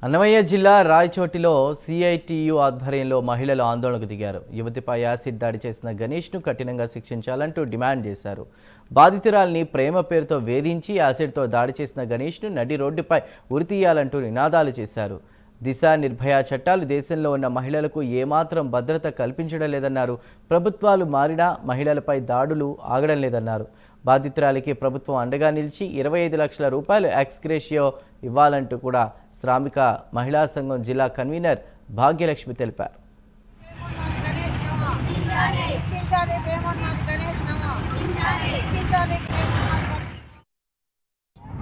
అన్నమయ్య జిల్లా రాయచోటిలో సిఐటియు ఆధ్వర్యంలో మహిళలు ఆందోళనకు దిగారు. యువతిపై యాసిడ్ దాడి చేసిన గణేష్ను కఠినంగా శిక్షించాలంటూ డిమాండ్ చేశారు. బాధితురాల్ని ప్రేమ పేరుతో వేధించి యాసిడ్తో దాడి చేసిన గణేష్ను నడి రోడ్డుపై ఉరితీయాలంటూ నినాదాలు చేశారు. దిశ నిర్భయ చట్టాలు దేశంలో ఉన్న మహిళలకు ఏమాత్రం భద్రత కల్పించడం లేదన్నారు. ప్రభుత్వాలు మారినా మహిళలపై దాడులు ఆగడం లేదన్నారు. బాధితురాలికి ప్రభుత్వం అండగా నిలిచి 25 లక్షల రూపాయలు ఎక్స్గ్రేషియో ఇవ్వాలంటూ కూడా శ్రామిక మహిళా సంఘం జిల్లా కన్వీనర్ భాగ్యలక్ష్మి తెలిపారు.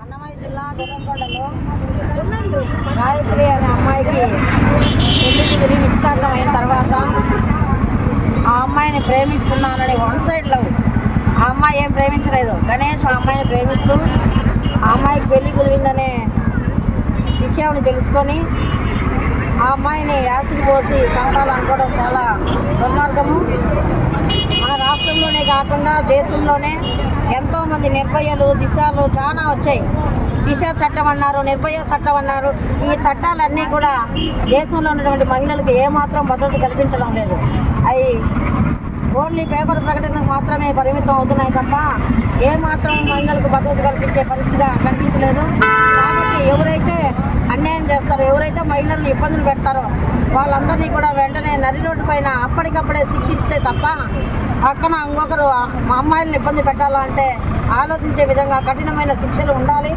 అన్నమయ్య జిల్లా గుర్రంకొండలో గాయత్రి అనే అమ్మాయికి పెళ్లికి తిరిగి నిశ్చితార్థం అయిన తర్వాత ఆ అమ్మాయిని ప్రేమిస్తున్నానని వన్ సైడ్ లవ్. ఆ అమ్మాయి ఏం ప్రేమించలేదు. గణేష్ ఆ అమ్మాయిని ప్రేమిస్తూ ఆ అమ్మాయికి పెళ్లి కుదిరిందనే విషయాన్ని తెలుసుకొని ఆ అమ్మాయిని యాసిడ్ పోసి చంపాలనుకోవడం చాలా దుర్మార్గము. మన రాష్ట్రంలోనే కాకుండా దేశంలోనే ఎంతోమంది నిర్భయలు దిశలు చాలా వచ్చాయి. దిశ చట్టం అన్నారు, నిర్భయ చట్టం అన్నారు. ఈ చట్టాలన్నీ కూడా దేశంలో ఉన్నటువంటి మహిళలకు ఏమాత్రం భద్రత కల్పించడం లేదు. అవి ఓన్లీ పేపర్ ప్రకటనకు మాత్రమే పరిమితం అవుతున్నాయి తప్ప ఏమాత్రం మహిళలకు భద్రత కల్పించే పరిస్థితిగా కనిపించలేదు. కాబట్టి ఎవరైతే అన్యాయం చేస్తారో, ఎవరైతే మహిళలను ఇబ్బందులు పెడతారో వాళ్ళందరినీ కూడా వెంటనే నడి రోడ్డు పైన అప్పటికప్పుడే శిక్షిస్తే తప్ప పక్కన ఇంకొకరు మా అమ్మాయిలను ఇబ్బంది పెట్టాలంటే ఆలోచించే విధంగా కఠినమైన శిక్షలు ఉండాలి.